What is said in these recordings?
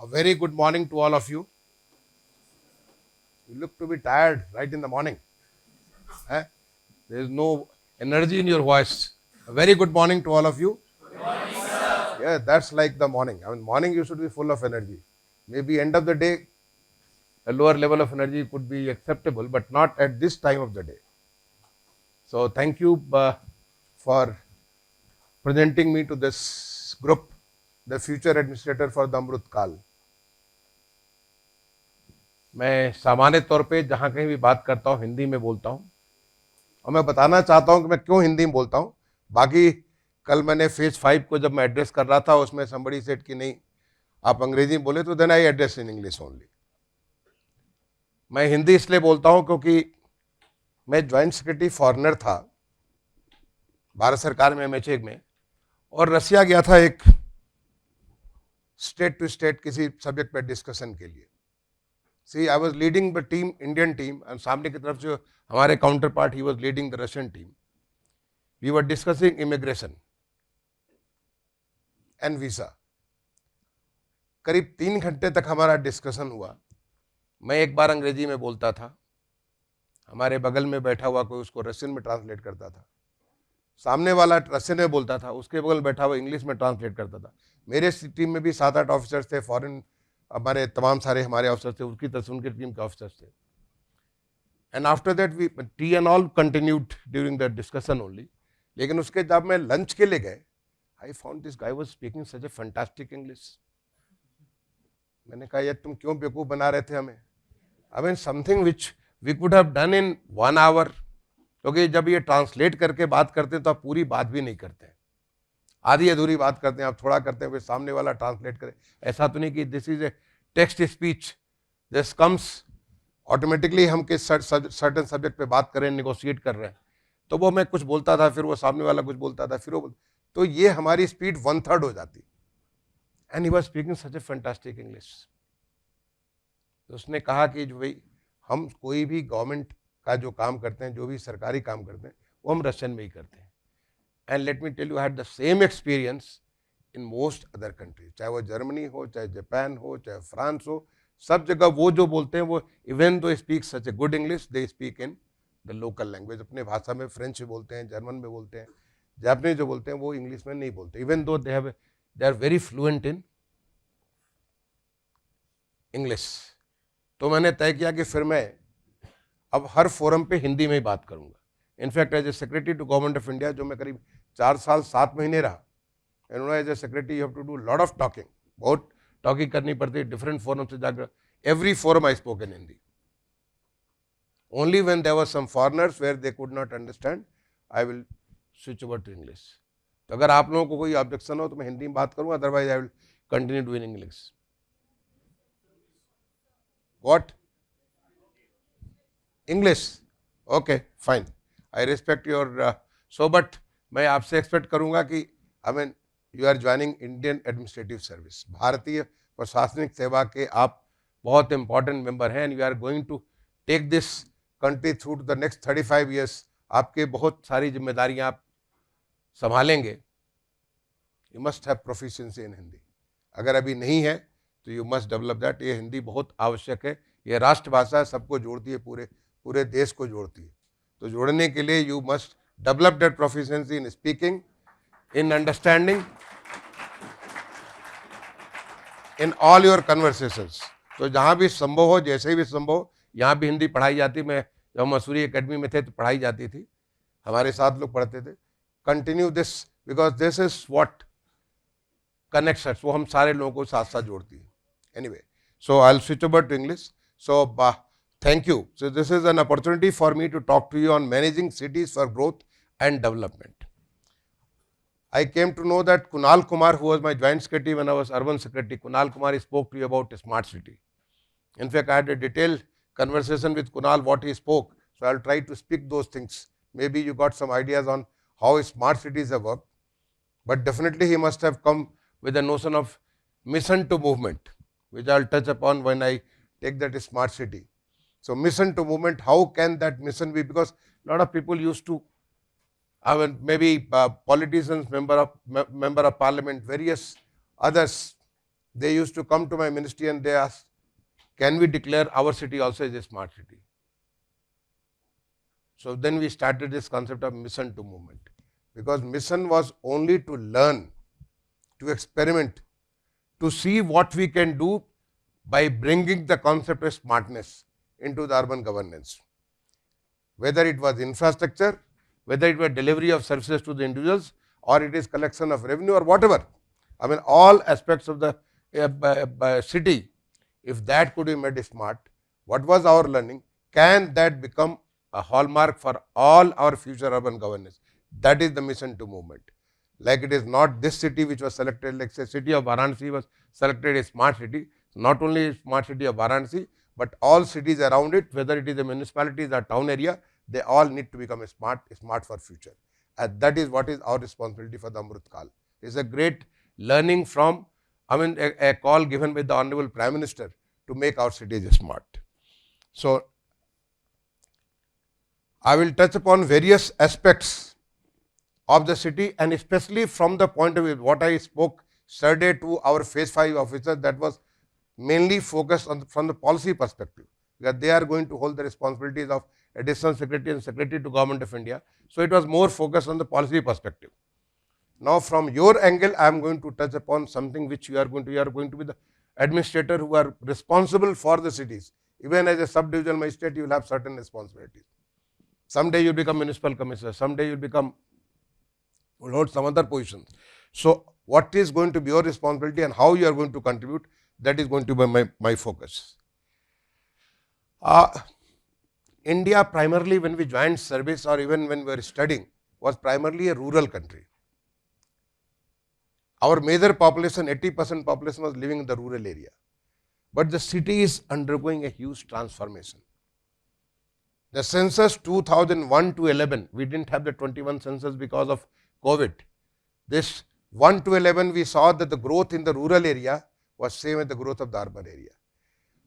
A very good morning to all of you. You look to be tired right in the morning. Eh? There is no energy in your voice. A very good morning to all of you. Good morning, sir. Yeah, that's like the morning. I mean, morning you should be full of energy. Maybe end of the day, a lower level of energy could be acceptable, but not at this time of the day. So thank you for presenting me to this group, the future administrator for the Amrut Kal. मैं सामान्य तौर पे जहाँ कहीं भी बात करता हूँ हिंदी में बोलता हूँ और मैं बताना चाहता हूँ कि मैं क्यों हिंदी में बोलता हूँ. बाकी कल मैंने फेज 5 को जब मैं एड्रेस कर रहा था उसमें somebody said कि नहीं आप अंग्रेजी में बोले तो then I address in English only. मैं हिंदी इसलिए बोलता हूँ क्योंकि मैं ज्वाइंट सेक्रेटरी फॉरेनर था भारत सरकार में एमएचए में और रसिया गया था एक स्टेट टू स्टेट किसी सब्जेक्ट पर डिस्कशन के लिए. See, I was leading the team, Indian team, and सामने की तरफ से हमारे counter part, he was leading the Russian team. We were discussing immigration and visa. करीब 3 घंटे तक हमारा डिस्कशन हुआ. मैं एक बार अंग्रेजी में बोलता था, हमारे बगल में बैठा हुआ कोई उसको रशियन में ट्रांसलेट करता था, सामने वाला रशियन में बोलता था, उसके बगल बैठा हुआ इंग्लिश में ट्रांसलेट करता था. मेरे टीम में भी 7-8 ऑफिसर्स थे, फॉरेन हमारे तमाम सारे हमारे ऑफिसर्स थे, उसकी तरफ से उनके टीम के ऑफिसर्स थे. And after that we T and all continued during the discussion only. लेकिन उसके जब मैं लंच के लिए गए, I found this guy was speaking such A fantastic English. मैंने कहा यार तुम क्यों बेवकूफ बना रहे थे हमें. I mean something which we could have done in 1 hour. क्योंकि जब ये ट्रांसलेट करके बात करते हैं तो आप पूरी बात भी नहीं करते हैं, आधी अधूरी बात करते हैं, आप थोड़ा करते हैं, फिर सामने वाला ट्रांसलेट करे. ऐसा तो नहीं कि this is a text speech, this comes automatically. हम किस सर्टेन सब्जेक्ट पे बात कर रहे हैं, नेगोशिएट कर रहे हैं, तो वो मैं कुछ बोलता था, फिर वो सामने वाला कुछ बोलता था, फिर वो तो ये हमारी स्पीड 1/3 हो जाती. And he was speaking such A fantastic English. तो उसने कहा कि जो भाई हम कोई भी गवर्नमेंट का जो काम करते हैं, जो भी सरकारी काम करते हैं, वो हम रशियन में ही करते हैं. And let me tell you, I had the same experience in most other countries. चाहे वो जर्मनी हो, चाहे जापान हो, चाहे फ्रांस हो, सब जगह वो जो बोलते हैं वो even though speak such a good English, they speak in the local language. अपने भाषा में फ्रेंच में बोलते हैं, जर्मन में बोलते हैं, जापानी जो बोलते हैं वो इंग्लिश में नहीं बोलते. Even though they are very fluent in English. तो मैंने तय किया कि फिर मैं अब हर फोरम पे हिंदी में ही बात करूंगा. In fact as a secretary to government of India, जो मैं करीब 4 साल 7 महीने रहा, as a secretary you have to do lot of talking. बहुत टॉकिंग करनी पड़ती है डिफरेंट फोरम से जाकर. Every forum I spoke in Hindi. Only when there were some foreigners where they could not understand, I will switch over to English. तो अगर आप लोगों को कोई ऑब्जेक्शन हो तो मैं हिंदी में बात करूँगा, otherwise I will continue do in English. What? English? Okay fine, I respect your but मैं आपसे एक्सपेक्ट करूंगा कि I mean you are joining Indian administrative service. भारतीय प्रशासनिक सेवा के आप बहुत इंपॉर्टेंट मेंबर हैं. And you are going to take this country through to the next 35 years. आपके बहुत सारी जिम्मेदारियां आप संभालेंगे. You must have proficiency in Hindi. अगर अभी नहीं है तो यू मस्ट डेवलप दैट. ये हिंदी बहुत आवश्यक है. ये राष्ट्रभाषा है, सबको जोड़ती है, पूरे देश को जोड़ती है. तो जोड़ने के लिए you must develop that proficiency in speaking, in understanding, in all your conversations. तो जहाँ भी संभव हो, जैसे भी संभव हो, यहाँ भी हिंदी पढ़ाई जाती. मैं जब मसूरी एकेडमी में थे तो पढ़ाई जाती थी, हमारे साथ लोग पढ़ते थे. Continue this because this is what connects us. वो हम सारे लोगों को साथ साथ जोड़ती है. Anyway, so I will switch over to English. So thank you. So this is an opportunity for me to talk to you on managing cities for growth and development. I came to know that Kunal Kumar, who was my joint secretary when I was urban secretary, Kunal Kumar spoke to you about a smart city. In fact, I had a detailed conversation with Kunal what he spoke. So I'll try to speak those things. Maybe you got some ideas on how smart cities have worked. But definitely he must have come with a notion of mission to movement, which I'll touch upon when I take that smart city. So mission to movement, how can that mission be? Because a lot of people used to, I mean, maybe politicians, member of parliament, various others they used to come to my ministry and they asked, can we declare our city also as a smart city? So then we started this concept of mission to movement, because mission was only to learn, to experiment, to see what we can do by bringing the concept of smartness into the urban governance. Whether it was infrastructure, whether it was delivery of services to the individuals, or it is collection of revenue or whatever. I mean, all aspects of the city, if that could be made smart, what was our learning? Can that become a hallmark for all our future urban governance? That is the mission to movement. Like it is not this city which was selected, like say city of Varanasi was selected a smart city, not only a smart city of Varanasi, but all cities around it, whether it is a municipality or town area, they all need to become smart for future. And that is what is our responsibility for the Amrit Kal. It is a great learning from, a call given by the Honorable Prime Minister to make our cities smart. So, I will touch upon various aspects of the city, and especially from the point of view what I spoke yesterday to our phase 5 officers, that was mainly focused on from the policy perspective, because they are going to hold the responsibilities of additional secretary and secretary to Government of India. So it was more focused on the policy perspective. Now from your angle, I am going to touch upon something which you are going to be the administrator who are responsible for the cities. Even as a sub-divisional magistrate, you will have certain responsibilities. Someday you will become municipal commissioner, someday you will hold some other positions. So what is going to be your responsibility and how you are going to contribute, that is going to be my focus. India primarily, when we joined service or even when we were studying, was primarily a rural country. Our major population, 80% population was living in the rural area. But the city is undergoing a huge transformation. The census 2001 to 11, we didn't have the 21 census because of COVID. This 1 to 11, we saw that the growth in the rural area was same as the growth of the urban area.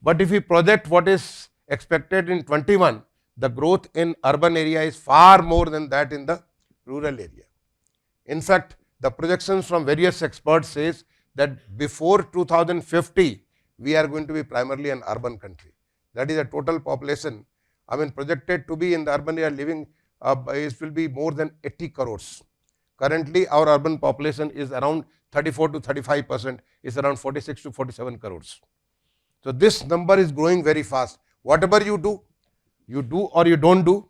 But if we project what is expected in 21, the growth in urban area is far more than that in the rural area. In fact, the projections from various experts says that before 2050, we are going to be primarily an urban country. That is a total population, projected to be in the urban area living, it will be more than 80 crores. Currently, our urban population is around 34 to 35%, is around 46 to 47 crores. So this number is growing very fast. Whatever you do or you don't do,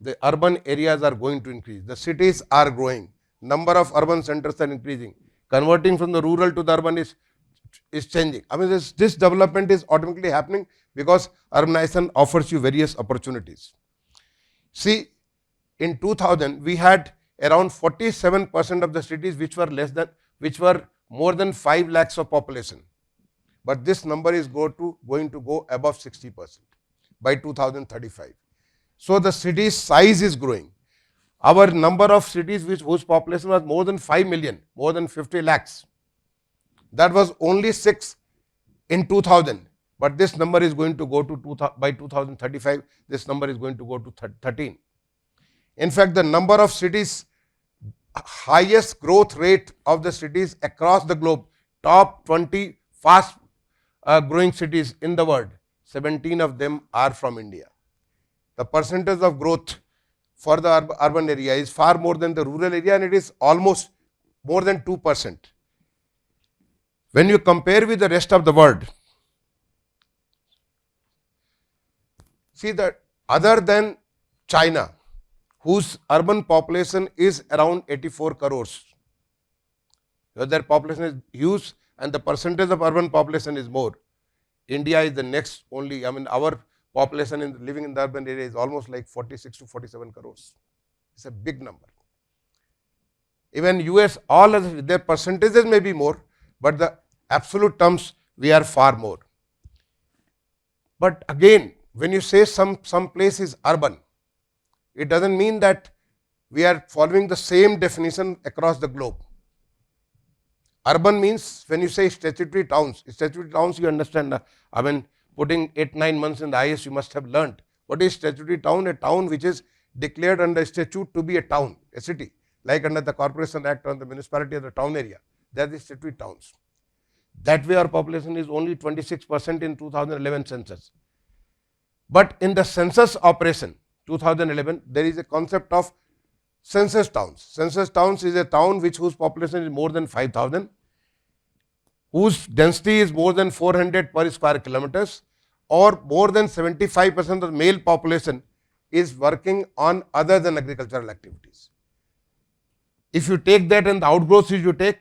the urban areas are going to increase. The cities are growing. Number of urban centers are increasing. Converting from the rural to the urban is changing. This development is automatically happening because urbanization offers you various opportunities. See, in 2000, we had around 47% of the cities which were more than 5 lakhs of population. But this number is going to go above 60% by 2035. So the city's size is growing. Our number of cities whose population was more than 5 million, more than 50 lakhs, that was only 6 in 2000. But this number is going to go to by 2035, this number is going to go to 13. In fact, the number of cities, highest growth rate of the cities across the globe, top 20 fast growing cities in the world, 17 of them are from India. The percentage of growth for the urban area is far more than the rural area, and it is almost more than 2%. When you compare with the rest of the world, see that other than China, whose urban population is around 84 crores, their population is huge and the percentage of urban population is more. India is the next only, our population living in the urban area is almost like 46 to 47 crores. It's a big number. Even US, all of their percentages may be more, but the absolute terms, we are far more. But again, when you say some place is urban, it doesn't mean that we are following the same definition across the globe. Urban means when you say statutory towns you understand, putting 8-9 months in the IAS, you must have learnt. What is statutory town? A town which is declared under statute to be a town, a city, like under the Corporation Act or the municipality or the town area. That is statutory towns. That way our population is only 26% in 2011 census. But in the census operation 2011, there is a concept of census towns. Census towns is a town whose population is more than 5,000, whose density is more than 400 per square kilometers, or more than 75% of the male population is working on other than agricultural activities. If you take that and the outgrowths you take,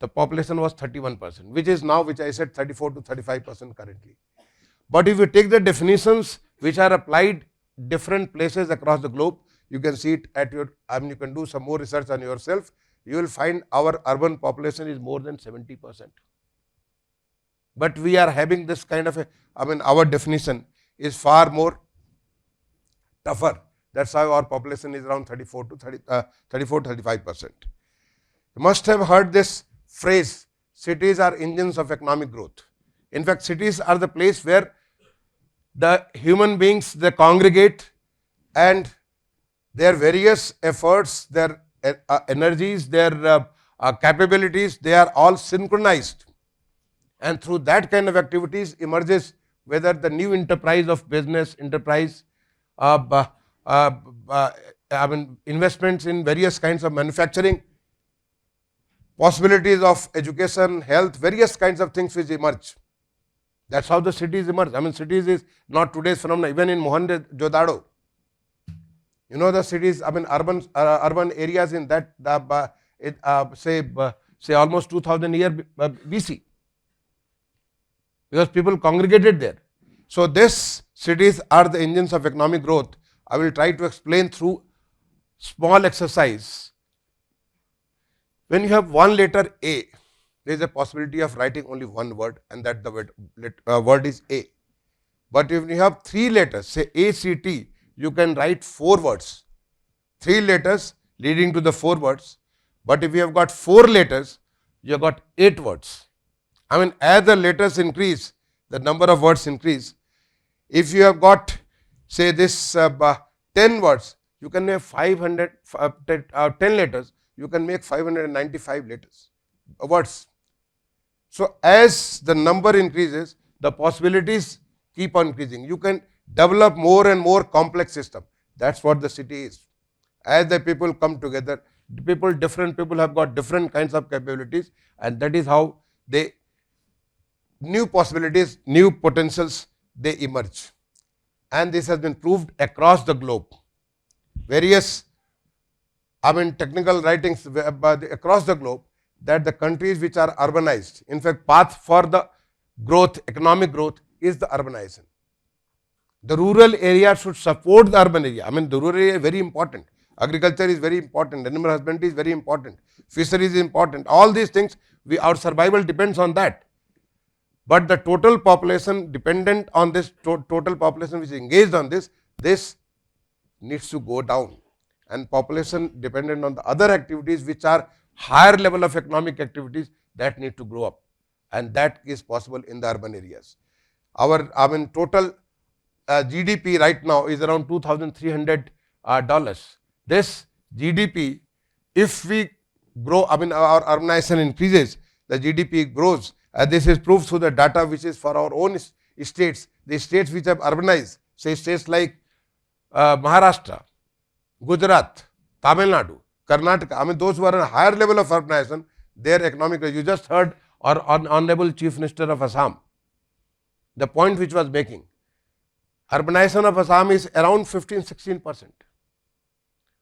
the population was 31%, which is now, which I said, 34 to 35% currently. But if you take the definitions which are applied different places across the globe, you can see it at your, you can do some more research on yourself. You will find our urban population is more than 70%. But we are having this kind of a, our definition is far more tougher. That's how our population is around 34-35%. You must have heard this phrase, cities are engines of economic growth. In fact, cities are the place where the human beings, they congregate, and their various efforts, their energies, their capabilities, they are all synchronized. And through that kind of activities emerges whether the new enterprise of business, enterprise, investments in various kinds of manufacturing, possibilities of education, health, various kinds of things which emerge. That's how the cities emerge. Cities is not today's phenomenon. Even in Mohenjo-daro, you know, the cities, urban areas in that, say almost 2000 years BC, because people congregated there. So these cities are the engines of economic growth. I will try to explain through small exercise. When you have one letter A, there is a possibility of writing only one word, and that the word is A. But if you have three letters, say ACT, you can write 4 words. 3 letters leading to the 4 words. But if you have got 4 letters, you have got 8 words. As the letters increase, the number of words increase. If you have got, say, this 10 words, you can have 10 letters, you can make 595 words. So as the number increases, the possibilities keep on increasing. You can develop more and more complex system. That's what the city is. As the people come together, different people have got different kinds of capabilities, and that is how new possibilities, new potentials, they emerge. And this has been proved across the globe. Various technical writings across the globe, that the countries which are urbanized, in fact, path for the growth, economic growth, is the urbanization. The rural area should support the urban area. The rural area is very important. Agriculture is very important. Animal husbandry is very important. Fisheries is important. All these things, our survival depends on that. But the total population dependent on this, total population which is engaged on this needs to go down. And population dependent on the other activities which are higher level of economic activities, that need to grow up. And that is possible in the urban areas. Our total GDP right now is around $2,300. This GDP, if we grow, our urbanization increases, the GDP grows. This is proved through the data which is for our own states. The states which have urbanized, say states like Maharashtra, Gujarat, Tamil Nadu, Karnataka, those who are on a higher level of urbanization, their economic, you just heard our Honorable Chief Minister of Assam, the point which was making. Urbanization of Assam is around 15-16%.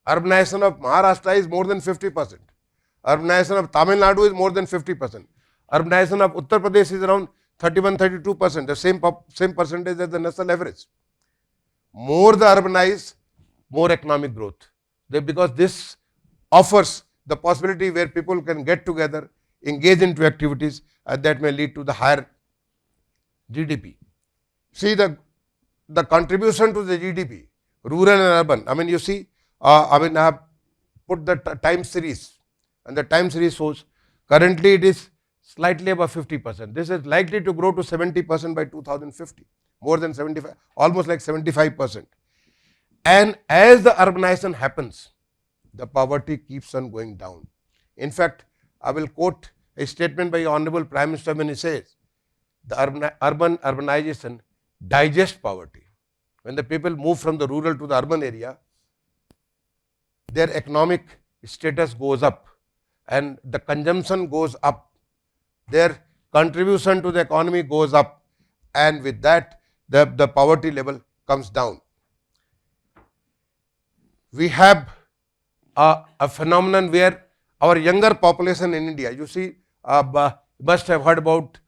Urbanization of Maharashtra is more than 50%. Urbanization of Tamil Nadu is more than 50%. Urbanization of Uttar Pradesh is around 31-32%, the same percentage as the national average. More the urbanized, more economic growth. Because this offers the possibility where people can get together, engage into activities, and that may lead to the higher GDP. See the contribution to the GDP, rural and urban. You see, I have put the time series, and the time series shows currently it is slightly above 50%. This is likely to grow to 70% by 2050, more than 75, almost like 75%. And as the urbanization happens, the poverty keeps on going down. In fact, I will quote a statement by Honorable Prime Minister when he says the urbanization digests poverty. When the people move from the rural to the urban area, their economic status goes up and the consumption goes up. Their contribution to the economy goes up, and with that the poverty level comes down. We have a phenomenon where our younger population in India, you see, must have heard about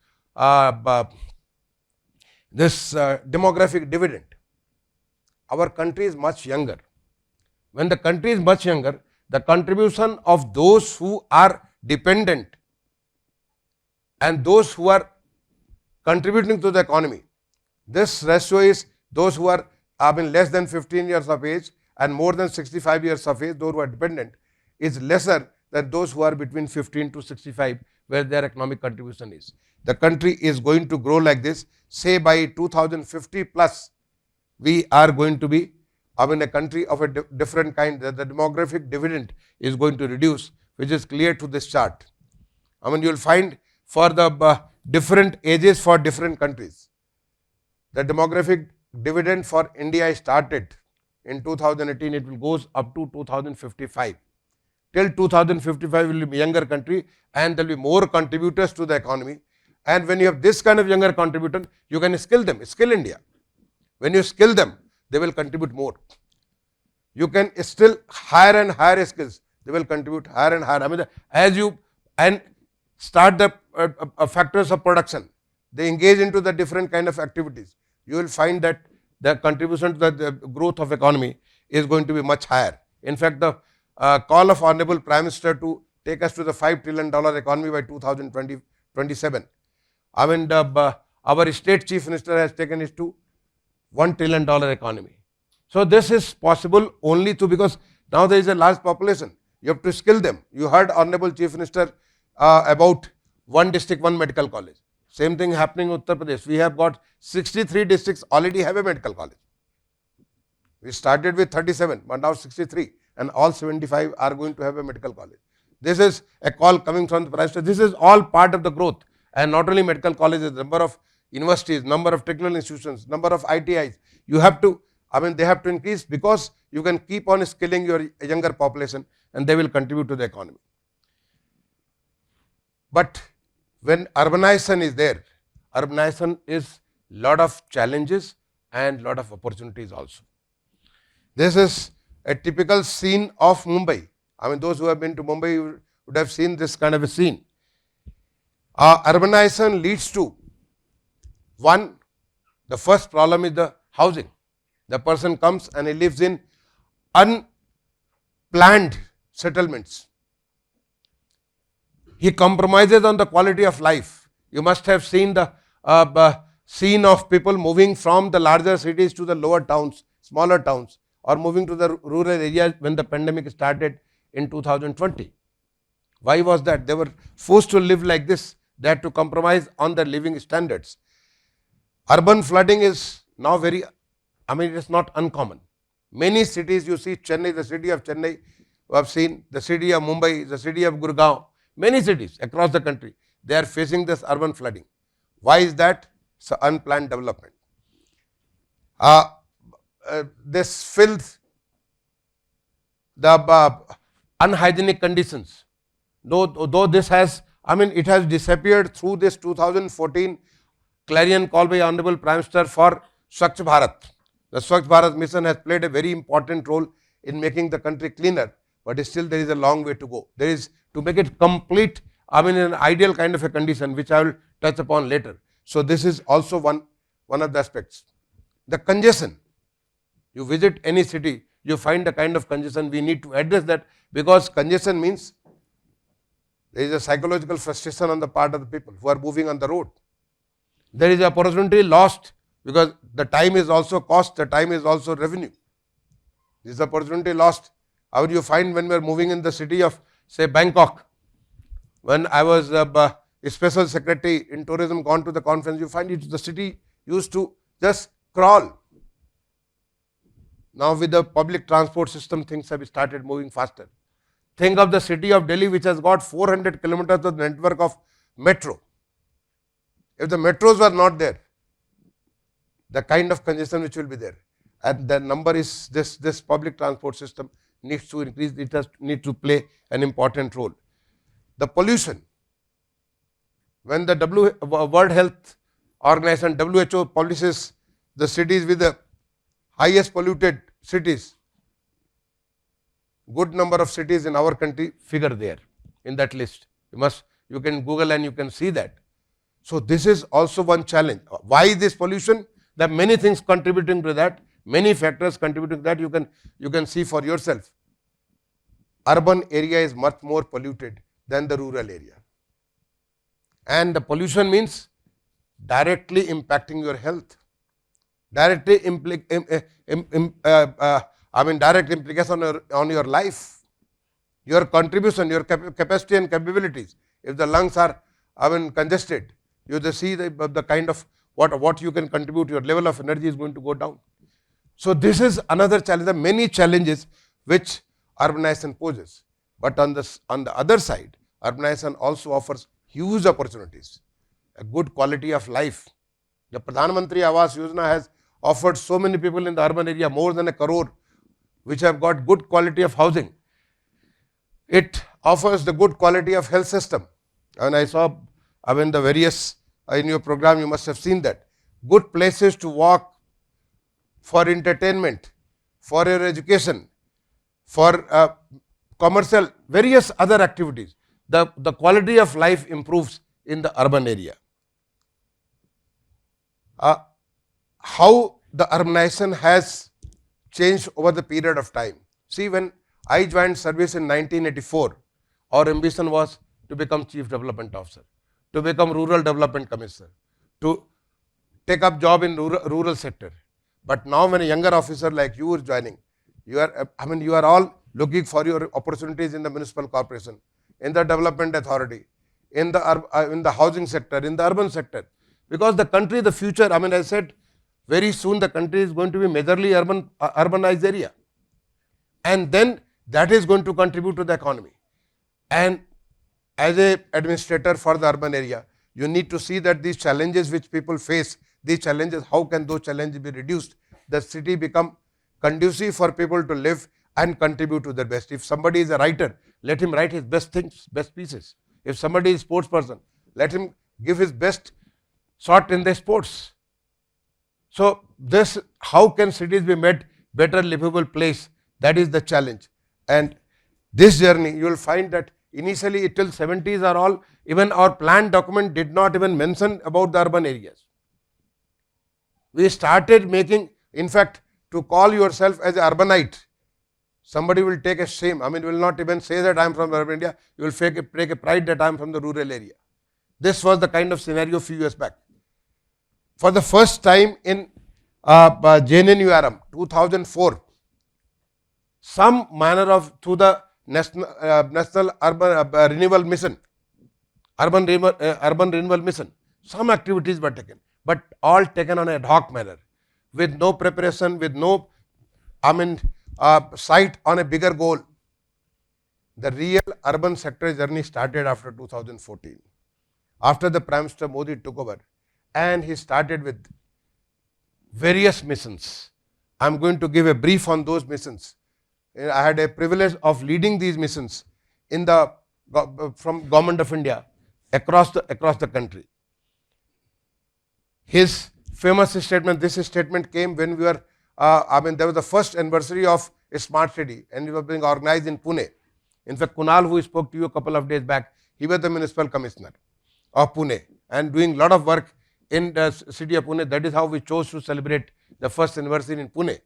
this demographic dividend. Our country is much younger. When the country is much younger, the contribution of those who are dependent and those who are contributing to the economy, this ratio is those who are less than 15 years of age and more than 65 years of age, those who are dependent, is lesser than those who are between 15 to 65, where their economic contribution is. The country is going to grow like this. Say by 2050 plus, we are going to be a country of a different kind. The demographic dividend is going to reduce, which is clear to this chart. You will find for the different ages for different countries. The demographic dividend for India started in 2018, it will goes up to 2055. Till 2055 will be a younger country and there will be more contributors to the economy. And when you have this kind of younger contributor, you can skill them, skill India. When you skill them, they will contribute more. You can still higher and higher skills, they will contribute higher and higher. As you start the factors of production, they engage into the different kind of activities, you will find that the contribution to the growth of economy is going to be much higher. In fact, the call of Honorable Prime Minister to take us to the $5 trillion economy by 2027. Our state chief minister has taken it to $1 trillion economy. So this is possible only because now there is a large population. You have to skill them. You heard Honorable Chief Minister about one district, one medical college. Same thing happening in Uttar Pradesh. We have got 63 districts already have a medical college. We started with 37, but now 63, and all 75 are going to have a medical college. This is a call coming from the Prime Minister. This is all part of the growth, and not only medical colleges, number of universities, number of technical institutions, number of ITIs. You have to, they have to increase because you can keep on skilling your younger population and they will contribute to the economy. But when urbanization is there, urbanization is lot of challenges and lot of opportunities also. This is a typical scene of Mumbai. Those who have been to Mumbai would have seen this kind of a scene. Urbanization leads to one, the first problem is the housing. The person comes and he lives in unplanned settlements. He compromises on the quality of life. You must have seen the scene of people moving from the larger cities to the lower towns, smaller towns, or moving to the rural areas when the pandemic started in 2020. Why was that? They were forced to live like this. They had to compromise on their living standards. Urban flooding is now very, it is not uncommon. Many cities, you see Chennai, the city of Chennai, you have seen the city of Mumbai, the city of Gurgaon, many cities across the country, they are facing this urban flooding. Why is that? It's an unplanned development. This filth, the unhygienic conditions, though this has, it has disappeared through this 2014 clarion call by Honorable Prime Minister for Swachh Bharat. The Swachh Bharat mission has played a very important role in making the country cleaner, but still there is a long way to go. There is to make it complete, in an ideal kind of a condition, which I will touch upon later. So this is also one of the aspects. The congestion. You visit any city, you find the kind of congestion. We need to address that because congestion means there is a psychological frustration on the part of the people who are moving on the road. There is opportunity lost because the time is also cost, the time is also revenue. This is opportunity lost. How do you find when we are moving in the city of, say, Bangkok? When I was a special secretary in tourism, gone to the conference, you find the city used to just crawl. Now with the public transport system, things have started moving faster. Think of the city of Delhi, which has got 400 kilometers of network of metro. If the metros were not there, the kind of congestion which will be there, and the number is this public transport system needs to increase, it needs to play an important role. The pollution, when the World Health Organization, WHO, publishes the cities with the highest polluted cities, good number of cities in our country figure there in that list. You can Google and you can see that. So this is also one challenge. Why this pollution? There are many things contributing to that, many factors contributing to that. You can see for yourself. Urban area is much more polluted than the rural area. And the pollution means directly impacting your health, direct implication on your life, your contribution, your capacity and capabilities. If the lungs are congested, you just see the kind of what you can contribute, your level of energy is going to go down. So this is another challenge. There are many challenges which urbanization poses. But on the other side, urbanization also offers huge opportunities, a good quality of life. The Pradhan Mantri Awas Yojana has offered so many people in the urban area, more than 1 crore, which have got good quality of housing. It offers the good quality of health system. And I saw the various, in your program you must have seen that. Good places to walk for entertainment, for your education, for commercial, various other activities. The quality of life improves in the urban area. How the urbanization has changed over the period of time. See, when I joined service in 1984, our ambition was to become Chief Development Officer, to become Rural Development Commissioner, to take up job in rural sector. But now when a younger officer like you is joining, you are all looking for your opportunities in the municipal corporation, in the development authority, in the housing sector, in the urban sector. Because the country, the future, I said, very soon the country is going to be majorly urbanized area. And then that is going to contribute to the economy. And as a administrator for the urban area, you need to see that these challenges which people face, these challenges, how can those challenges be reduced? The city become conducive for people to live and contribute to their best. If somebody is a writer, let him write his best things, best pieces. If somebody is a sports person, let him give his best shot in the sports. So this, how can cities be made better livable place? That is the challenge. And this journey, you will find that initially till 70s are all, even our plan document did not even mention about the urban areas. We started making, in fact, to call yourself as an urbanite, somebody will take a shame. Will not even say that I am from urban area. You will take a pride that I am from the rural area. This was the kind of scenario a few years back. For the first time in JNNURM 2004, some manner of, through the National Urban Renewal Mission, Urban Renewal Mission, some activities were taken, but all taken on an ad hoc manner, with no preparation, with no sight on a bigger goal. The real urban sector journey started after 2014, after the Prime Minister Modi took over, and he started with various missions. I am going to give a brief on those missions. I had a privilege of leading these missions in from Government of India across the country. His famous statement, this statement came when we were, there was the first anniversary of a smart city, and it was being organized in Pune. In fact, Kunal, who spoke to you a couple of days back, he was the municipal commissioner of Pune and doing a lot of work in the city of Pune. That is how we chose to celebrate the first anniversary in Pune.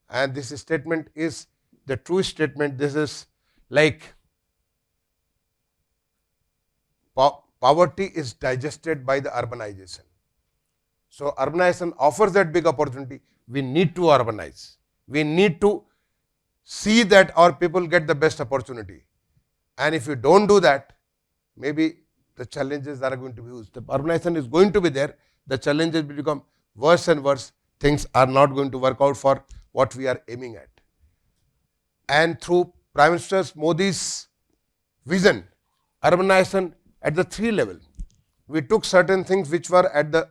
And this statement is the true statement. This is like poverty is digested by the urbanization. So urbanization offers that big opportunity. We need to urbanize. We need to see that our people get the best opportunity. And if you don't do that, maybe the challenges are going to be huge. The urbanization is going to be there. The challenges will become worse and worse. Things are not going to work out for what we are aiming at. And through Prime Minister Modi's vision, urbanization at the 3 level. We took certain things which were at the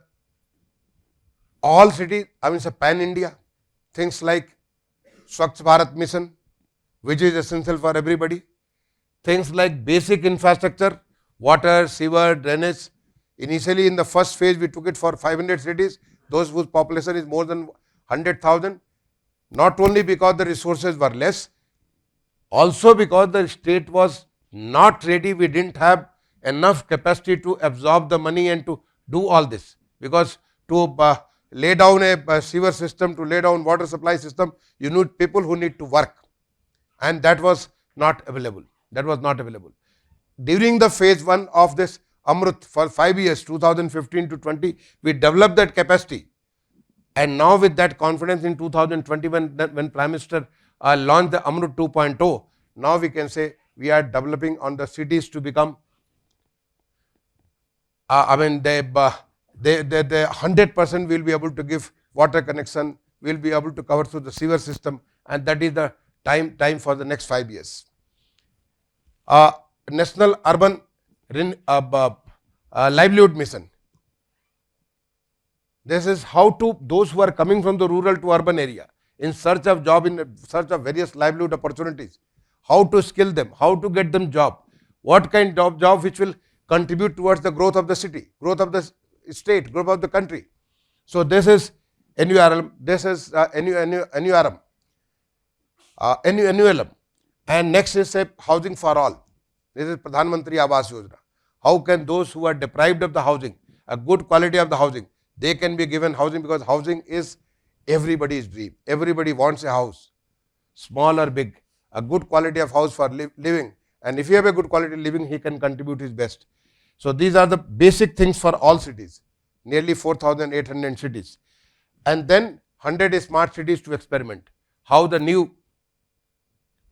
all cities, it's a pan-India, things like Swachh Bharat Mission, which is essential for everybody, things like basic infrastructure, water, sewer, drainage. Initially in the first phase, we took it for 500 cities, those whose population is more than 100,000, not only because the resources were less, also because the state was not ready, we didn't have enough capacity to absorb the money and to do all this. Because to lay down a sewer system, to lay down water supply system, you need people who need to work. And that was not available. That was not available. During the phase 1 of this Amrut for 5 years, 2015 to 20, we developed that capacity. And now with that confidence in 2021, when Prime Minister launched the Amrut 2.0, now we can say we are developing on the cities to become, the 100% will be able to give water connection, will be able to cover through the sewer system, and that is the time for the next 5 years. National Urban Livelihood Mission. This is how to those who are coming from the rural to urban area in search of job, in search of various livelihood opportunities, how to skill them, how to get them job, what kind of job which will contribute towards the growth of the city, growth of the state, growth of the country. So this is NURM, this is NURM, and next is a housing for all. This is Pradhan Mantri Awas Yojana. How can those who are deprived of the housing, a good quality of the housing, they can be given housing, because housing is everybody's dream. Everybody wants a house, small or big, a good quality of house for living. And if you have a good quality of living, he can contribute his best. So these are the basic things for all cities, nearly 4,800 cities. And then 100 smart cities to experiment. How the new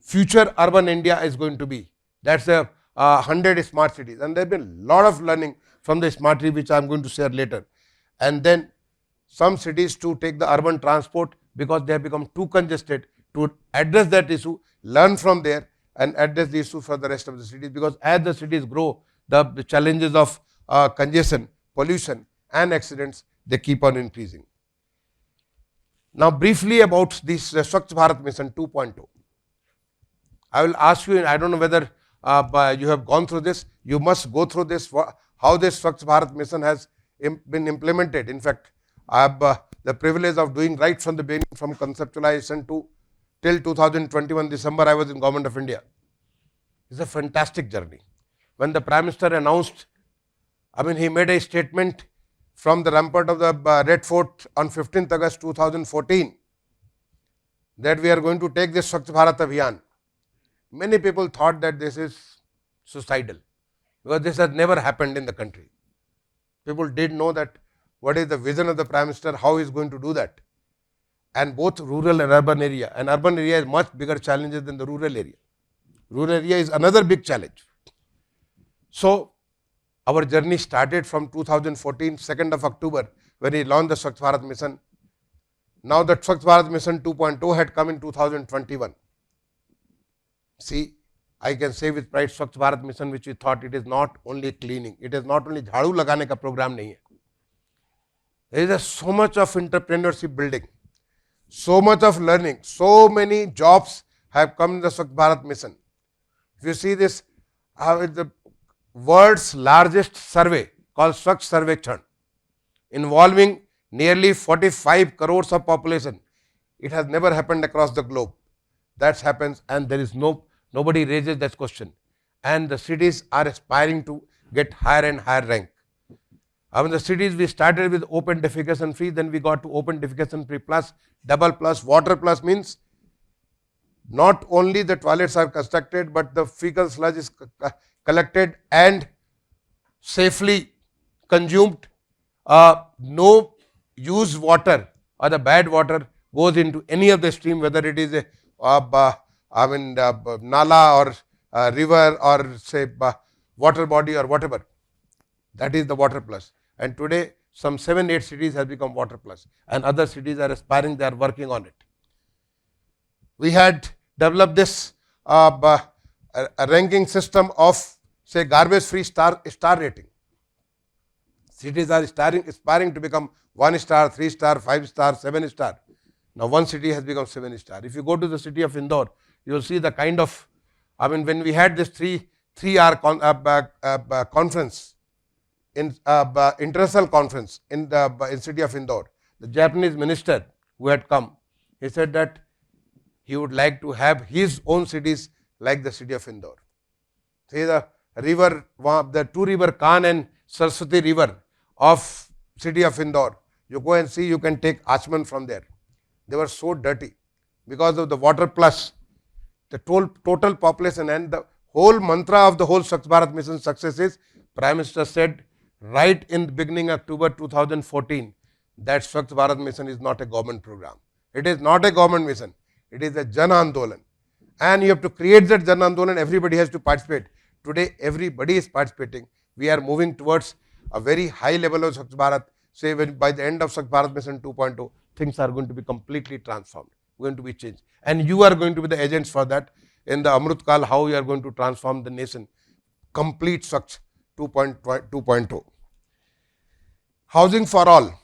future urban India is going to be. That's a 100 smart cities. And there has been a lot of learning from the smart city, which I am going to share later. And then some cities to take the urban transport because they have become too congested, to address that issue, learn from there and address the issue for the rest of the cities, because as the cities grow, the challenges of congestion, pollution and accidents, they keep on increasing. Now briefly about this Swachh Bharat Mission 2.0. I will ask you, I don't know whether you have gone through this, you must go through this, how this Swachh Bharat Mission has been implemented. In fact, I have the privilege of doing right from the beginning, from conceptualization to till 2021 December, I was in Government of India. It's a fantastic journey. When the Prime Minister announced, he made a statement from the rampart of the Red Fort on 15th August 2014 that we are going to take this Swachh Bharat Abhiyan. Many people thought that this is suicidal, because this has never happened in the country. People did know that what is the vision of the Prime Minister, how he is going to do that. And both rural and urban area. And urban area is much bigger challenges than the rural area. Rural area is another big challenge. So our journey started from 2014, 2nd of October, when he launched the Swachh Bharat Mission. Now the Swachh Bharat Mission 2.0 had come in 2021. See, I can say with pride, Swachh Bharat Mission, which we thought it is not only cleaning, it is not only jhadu lagane ka program nahi hai. There is so much of entrepreneurship building, so much of learning, so many jobs have come in the Swachh Bharat Mission. If you see this, the world's largest survey called Swachh Sarvekhan, involving nearly 45 crores of population. It has never happened across the globe. That happens, and there is nobody raises that question. And the cities are aspiring to get higher and higher rank. The cities, we started with open defecation free, then we got to open defecation free plus, double plus, water plus, means not only the toilets are constructed, but the fecal sludge is collected and safely consumed. No used water or the bad water goes into any of the stream, whether it is a nala or river or say water body or whatever. That is the water plus. And today some 7-8 cities have become water plus, and other cities are aspiring, they are working on it. We had developed this a ranking system of, say, garbage-free star rating. Cities are aspiring to become 1 star, 3 star, 5 star, 7 star. Now one city has become 7 star. If you go to the city of Indore, you will see the kind of, I mean, when we had this 3-hour conference, international conference in city of Indore, the Japanese minister who had come, he said that he would like to have his own cities like the city of Indore. See the river, the two river Khan and Saraswati river of city of Indore. You go and see, you can take Achman from there. They were so dirty because of the water plus the total population, and the whole mantra of the whole Swachh Bharat mission success is, Prime Minister said right in the beginning of October 2014 that Swachh Bharat mission is not a government program. It is not a government mission. It is a Jan Andolan. And you have to create that Jan Andolan. Everybody has to participate. Today, everybody is participating. We are moving towards a very high level of Swachh Bharat. Say, by the end of Swachh Bharat mission 2.0, things are going to be completely transformed, going to be changed. And you are going to be the agents for that in the Amrit Kal, how you are going to transform the nation. Complete Swachh 2.0. Housing for all.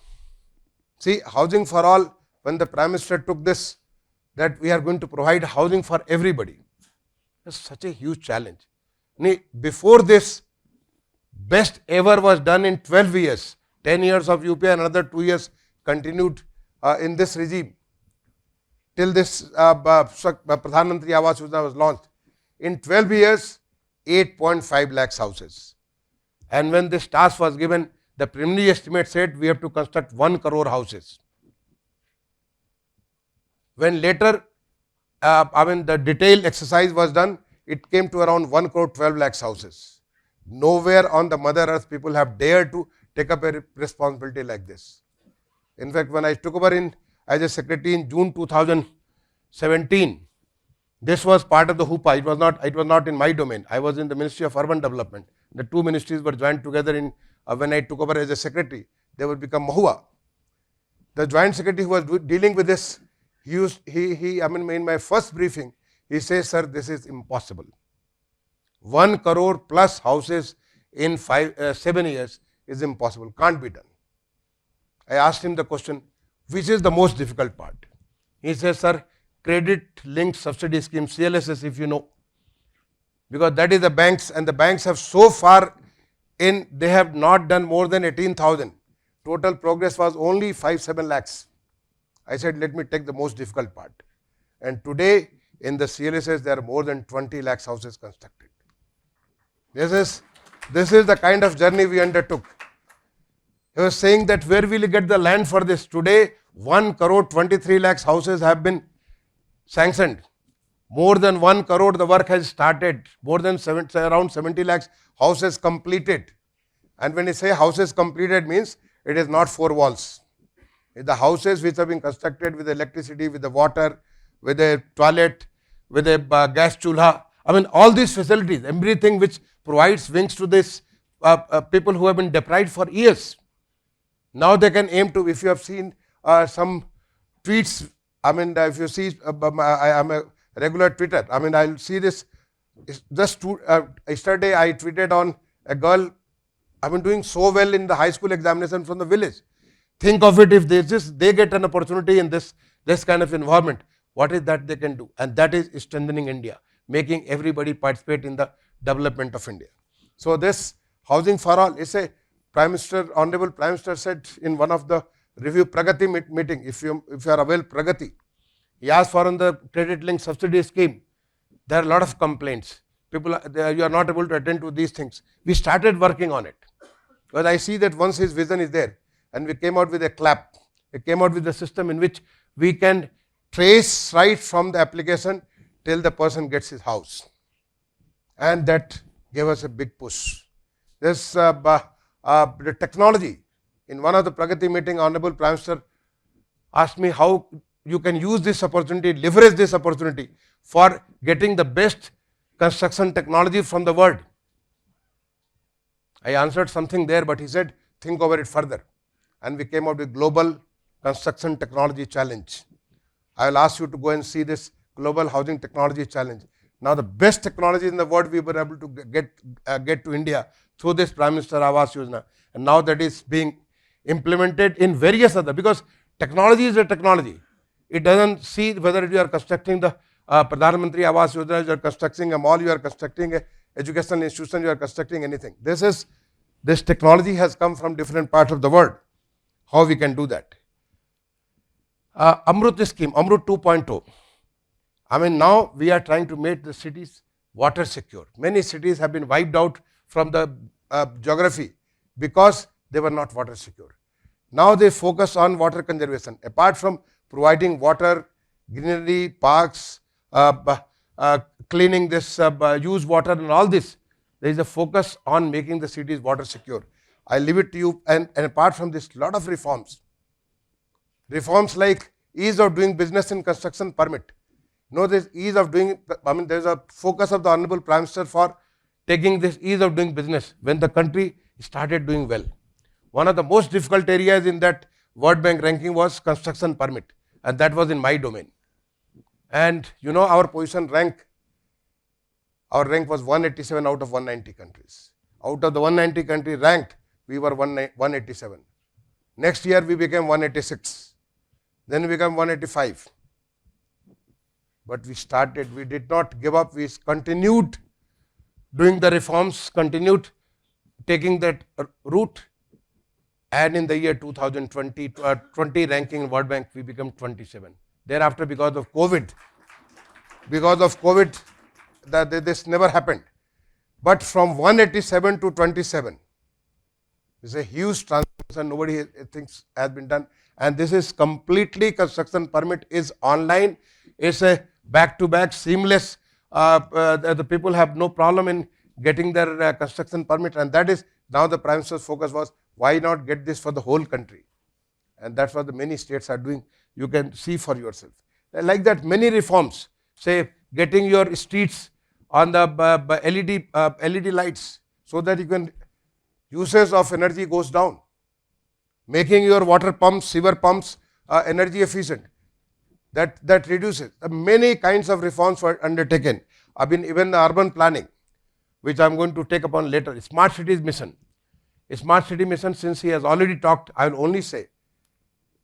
See, housing for all, when the Prime Minister took this, that we are going to provide housing for everybody. It's such a huge challenge. Before this, best ever was done in 12 years. 10 years of UP and another 2 years continued in this regime. Till this Pradhan Mantri Awas Yojana was launched. In 12 years, 8.5 lakhs houses. And when this task was given, the preliminary estimate said we have to construct 1 crore houses. When later, the detailed exercise was done, it came to around 1 crore 12 lakhs houses. Nowhere on the Mother Earth people have dared to take up a responsibility like this. In fact, when I took over as a secretary in June 2017, this was part of the HUPA. It was not in my domain. I was in the Ministry of Urban Development. The two ministries were joined together in when I took over as a secretary. They would become MAHUA. The joint secretary who was dealing with this, in my first briefing, he says, sir, this is impossible. 1 crore plus houses in 7 years is impossible, can't be done. I asked him the question, which is the most difficult part? He says, sir, credit linked subsidy scheme, CLSS, if you know, because that is the banks, and the banks have so far they have not done more than 18,000. Total progress was only 5-7 lakhs. I said, let me take the most difficult part. And today in the CLSS, there are more than 20 lakhs houses constructed. This is the kind of journey we undertook. He was saying that where will you get the land for this? Today, 1 crore 23 lakhs houses have been sanctioned. More than 1 crore the work has started. More than around 70 lakhs houses completed. And when you say houses completed means it is not 4 walls. The houses which have been constructed with electricity, with the water, with a toilet, with a gas chulha. All these facilities, everything which provides wings to this people who have been deprived for years. Now they can aim to, if you have seen some tweets, if you see, I am a regular tweeter. I'll see this. Yesterday I tweeted on a girl, doing so well in the high school examination from the village. Think of it, if they get an opportunity in this kind of environment, what is that they can do? And that is strengthening India, making everybody participate in the development of India. So this housing for all is a Honorable Prime Minister said in one of the review Pragati meeting, if you are aware Pragati, he asked for on the credit linked subsidy scheme. There are a lot of complaints. People, you are not able to attend to these things. We started working on it. Because I see that once his vision is there, and we came out with a clap. We came out with a system in which we can trace right from the application till the person gets his house. And that gave us a big push. This the technology, in one of the Pragati meeting, Honorable Prime Minister asked me how you can use this opportunity, leverage this opportunity for getting the best construction technology from the world. I answered something there, but he said, think over it further. And we came out with Global Construction Technology Challenge. I will ask you to go and see this Global Housing Technology Challenge. Now the best technology in the world we were able to get to India through this Prime Minister Awas Yojana, and now that is being implemented in various other, because technology is a technology. It doesn't see whether you are constructing the Pradhan Mantri Awas Yojana, you are constructing a mall, you are constructing a educational institution, you are constructing anything. This technology has come from different parts of the world. How we can do that? Amrut scheme, Amrut 2.0. I mean, now we are trying to make the cities water secure. Many cities have been wiped out from the geography because they were not water secure. Now they focus on water conservation. Apart from providing water, greenery, parks, cleaning this used water and all this, there is a focus on making the cities water secure. I leave it to you. And apart from this, lot of reforms. Reforms like ease of doing business in construction permit. You know, this ease of doing, I mean, there is a focus of the Honorable Prime Minister for taking this ease of doing business when the country started doing well. One of the most difficult areas in that World Bank ranking was construction permit, and that was in my domain. And you know, our position rank, our rank was 187 out of 190 countries. Out of the 190 countries ranked, we were 187. Next year we became 186. Then we became 185. But we did not give up. We continued doing the reforms, continued taking that route. And in the year 2020 ranking in World Bank, we became 27. Thereafter, because of COVID, this never happened. But from 187 to 27, it's a huge transformation. Nobody thinks has been done. And this is completely, construction permit is online. It's a back-to-back, seamless. The people have no problem in getting their construction permit. And that is, now the Prime Minister's focus was, why not get this for the whole country? And that's what the many states are doing. You can see for yourself. Like that, many reforms, say getting your streets on the LED lights so that you can, usage of energy goes down. Making your water pumps, sewer pumps energy efficient. That reduces. Many kinds of reforms were undertaken. I mean, even the urban planning, which I am going to take upon later. Smart cities mission. Smart city mission, since he has already talked, I will only say,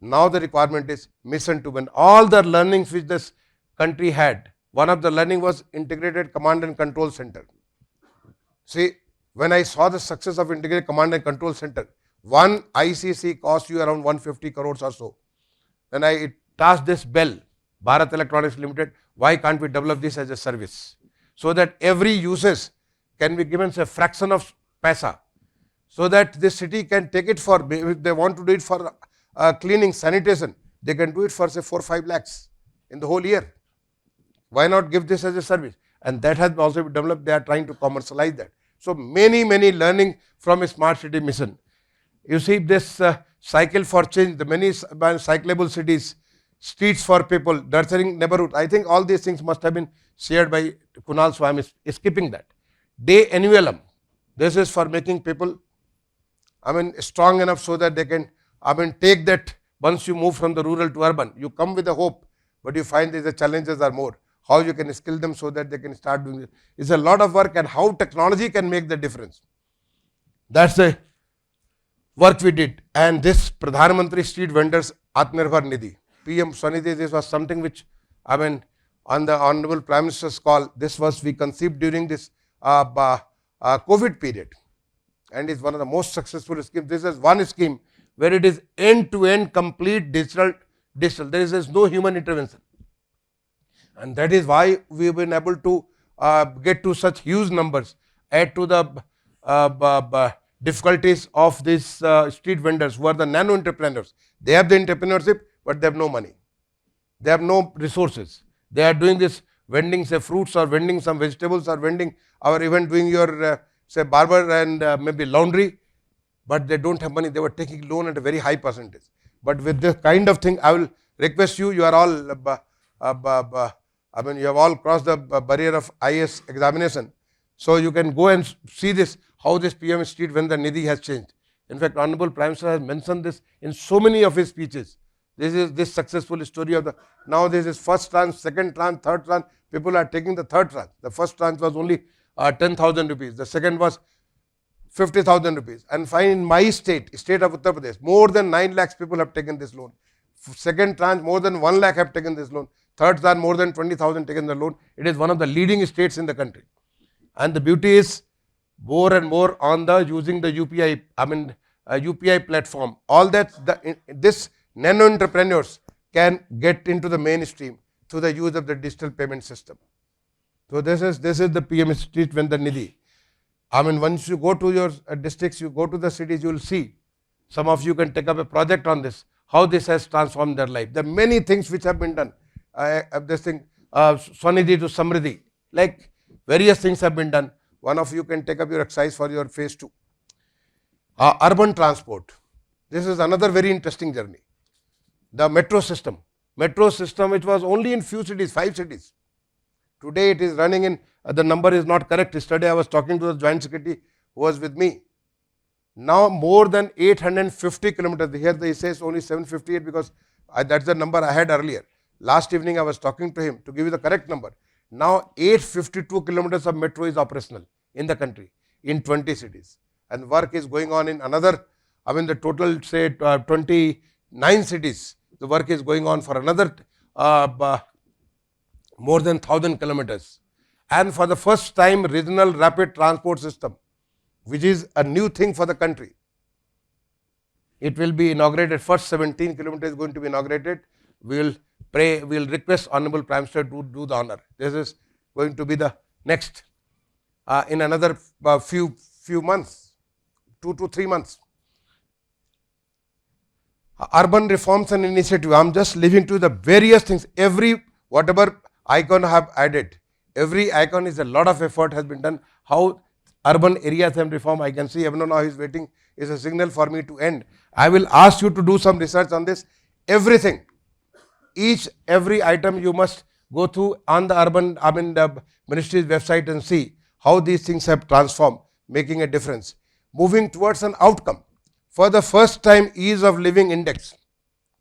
now the requirement is mission to win. All the learnings which this country had, one of the learning was integrated command and control center. See, when I saw the success of integrated command and control center, one ICC cost you around 150 crores or so. Then I tasked this BEL, Bharat Electronics Limited, why can't we develop this as a service? So that every usage can be given a fraction of paisa, so that the city can take it for, if they want to do it for cleaning, sanitation, they can do it for say 4-5 lakhs in the whole year. Why not give this as a service? And that has also been developed. They are trying to commercialize that. So many learning from a smart city mission. You see this cycle for change, the many cyclable cities, streets for people, nurturing neighborhood. I think all these things must have been shared by Kunal, so I am skipping that. Day annualum. This is for making people, I mean, strong enough so that they can, I mean, take that. Once you move from the rural to urban, you come with a hope, but you find the challenges are more. How you can skill them so that they can start doing it. It's a lot of work, and how technology can make the difference. That's the work we did. And this Pradhan Mantri Street Vendors Atmanirbhar Nidhi, PM Swanidhi, this was something which, I mean, on the Honorable Prime Minister's call, this was we conceived during this COVID period. And it's one of the most successful schemes. This is one scheme where it is end-to-end complete digital. There is no human intervention. And that is why we have been able to get to such huge numbers, add to the difficulties of these street vendors who are the nano entrepreneurs. They have the entrepreneurship, but they have no money. They have no resources. They are doing this vending say fruits, or vending some vegetables, or vending, or even doing your say barber and maybe laundry, but they don't have money. They were taking loan at a very high percentage. But with this kind of thing, I will request you, you are all, I mean, you have all crossed the barrier of IAS examination. So you can go and see this, how this PM Street Vendor Nidhi has changed. In fact, Honorable Prime Minister has mentioned this in so many of his speeches. This is this successful story of the, now this is first tranche, second tranche, third tranche. People are taking the third tranche. The first tranche was only 10,000 rupees. The second was 50,000 rupees. And fine, in my state of Uttar Pradesh, more than 9 lakhs people have taken this loan. Second tranche, more than 1 lakh have taken this loan. Third tranche, more than 20,000 taken the loan. It is one of the leading states in the country. And the beauty is more and more on the using the UPI, UPI platform. All that this nano entrepreneurs can get into the mainstream through the use of the digital payment system. So this is the PM Street Vendor Nidhi. Once you go to your districts, you go to the cities, you will see. Some of you can take up a project on this, how this has transformed their life. There are many things which have been done. This thing, Swanidhi to Samriddhi, like various things have been done. One of you can take up your exercise for your phase 2. Urban transport. This is another very interesting journey. The metro system. Metro system, which was only in few cities, 5 cities. Today it is running in, the number is not correct. Yesterday I was talking to the Joint Secretary who was with me. Now more than 850 kilometers. Here they say it's only 758 because that's the number I had earlier. Last evening I was talking to him to give you the correct number. Now 852 kilometers of metro is operational in the country in 20 cities. And work is going on in another, the total say 29 cities. The work is going on for another more than 1,000 kilometers. And for the first time, regional rapid transport system, which is a new thing for the country. It will be inaugurated. First 17 kilometers is going to be inaugurated. We will pray, we will request Honorable Prime Minister to do the honor. This is going to be the next in another few months, 2 to 3 months. Urban reforms and initiative. I am just leaving to the various things. Whatever icon I have added, every icon is a lot of effort has been done. How urban areas have reformed. I can see everyone now is waiting. Is a signal for me to end. I will ask you to do some research on this. Everything, every item you must go through on the the ministry's website and see how these things have transformed, making a difference. Moving towards an outcome. For the first time, ease of living index.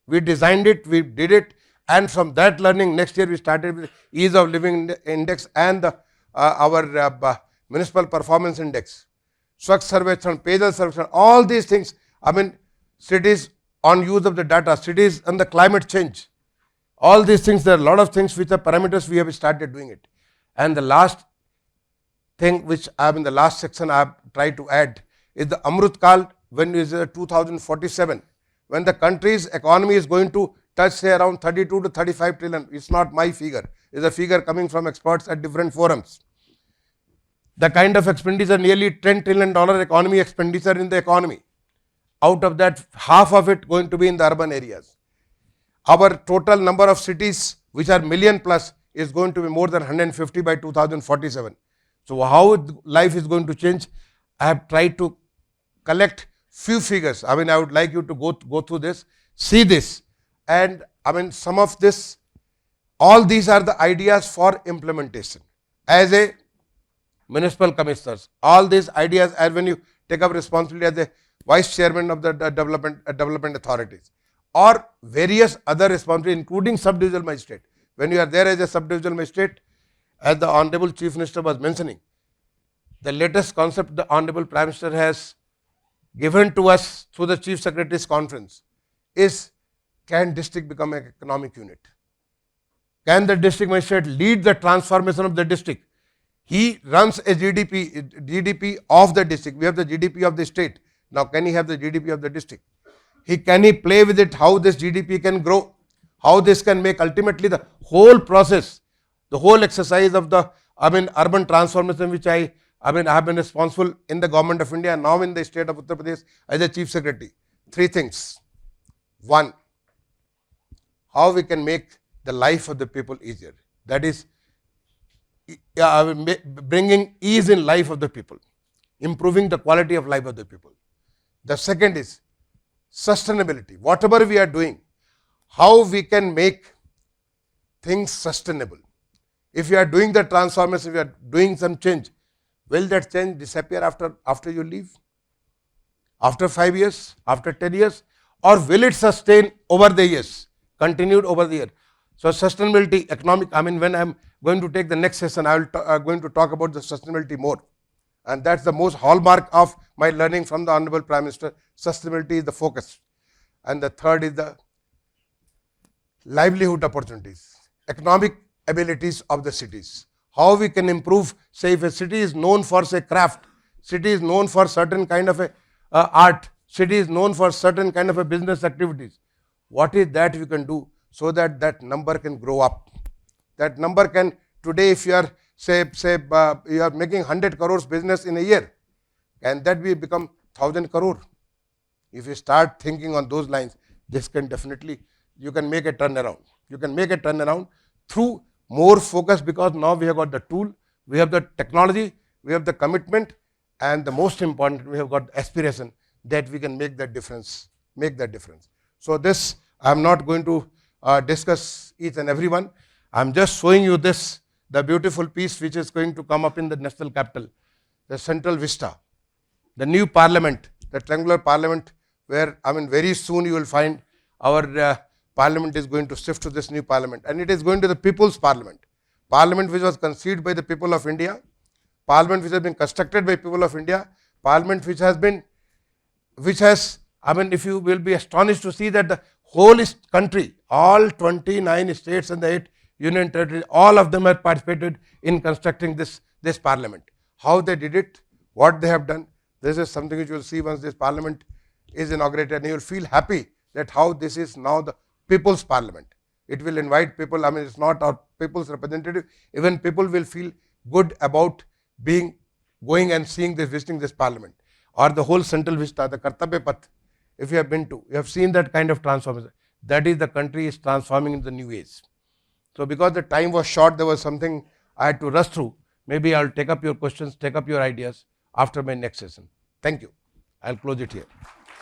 We designed it, we did it, and from that learning, next year we started with ease of living index and our municipal performance index. Swachh Sarvechan, Pejal Sarvechan, all these things, cities on use of the data, cities and the climate change. All these things, there are a lot of things which are parameters we have started doing it. And the last thing which the last section I have tried to add is the Amrut Kal, when is 2047, when the country's economy is going to touch say around 32 to 35 trillion. It's not my figure, it's a figure coming from experts at different forums. The kind of expenditure, nearly $10 trillion economy expenditure in the economy. Out of that, half of it going to be in the urban areas. Our total number of cities which are million plus is going to be more than 150 by 2047. So how life is going to change? I have tried to collect few figures. I would like you to go through this, see this, and some of this, all these are the ideas for implementation. As a municipal commissioners, all these ideas, as when you take up responsibility as a vice chairman of the development authorities, or various other responsibilities, including sub-divisional magistrate. When you are there as a sub-divisional magistrate, as the Honorable Chief Minister was mentioning, the latest concept the Honorable Prime Minister has given to us through the Chief Secretary's conference is, can district become an economic unit? Can the district magistrate lead the transformation of the district? He runs a GDP of the district. We have the GDP of the state. Now can he have the GDP of the district? Can he play with it, how this GDP can grow, how this can make ultimately the whole process, the whole exercise of the urban transformation, which I have been responsible in the government of India and now in the state of Uttar Pradesh as a chief secretary. 3 things. 1, how we can make the life of the people easier. That is, bringing ease in life of the people, improving the quality of life of the people. The second is sustainability. Whatever we are doing, how we can make things sustainable. If you are doing the transformation, if you are doing some change, will that change disappear after you leave? After 5 years, after 10 years? Or will it sustain over the years? continued over the year. So sustainability, economic, when I'm going to take the next session, I will going to talk about the sustainability more. And that's the most hallmark of my learning from the Honorable Prime Minister. Sustainability is the focus. And the third is the livelihood opportunities, economic abilities of the cities. How we can improve, say if a city is known for say craft, city is known for certain kind of a art, city is known for certain kind of a business activities. What is that we can do so that that number can grow up? That number can, today if you are say you are making 100 crores business in a year, can that be become 1000 crore? If you start thinking on those lines, this can definitely, you can make a turnaround. You can make a turnaround through more focus, because now we have got the tool, we have the technology, we have the commitment, and the most important, we have got aspiration that we can make that difference, So this, I am not going to discuss each and every one. I am just showing you this, the beautiful piece which is going to come up in the national capital, the central vista, the new parliament, the triangular parliament, where very soon you will find our parliament is going to shift to this new parliament, and it is going to the people's parliament, parliament which was conceived by the people of India, parliament which has been constructed by people of India, parliament which has, if you will be astonished to see that the whole country, all 29 states and the 8 union territories, all of them have participated in constructing this parliament. How they did it, what they have done, this is something which you will see once this parliament is inaugurated, and you will feel happy that how this is now the people's parliament. It will invite people, it's not our people's representative, even people will feel good about going and seeing this, visiting this parliament, or the whole central vista, the Kartavya Path. If you have been to, you have seen that kind of transformation. That is, the country is transforming in the new age. So because the time was short, there was something I had to rush through. Maybe I'll take up your questions, take up your ideas after my next session. Thank you. I'll close it here.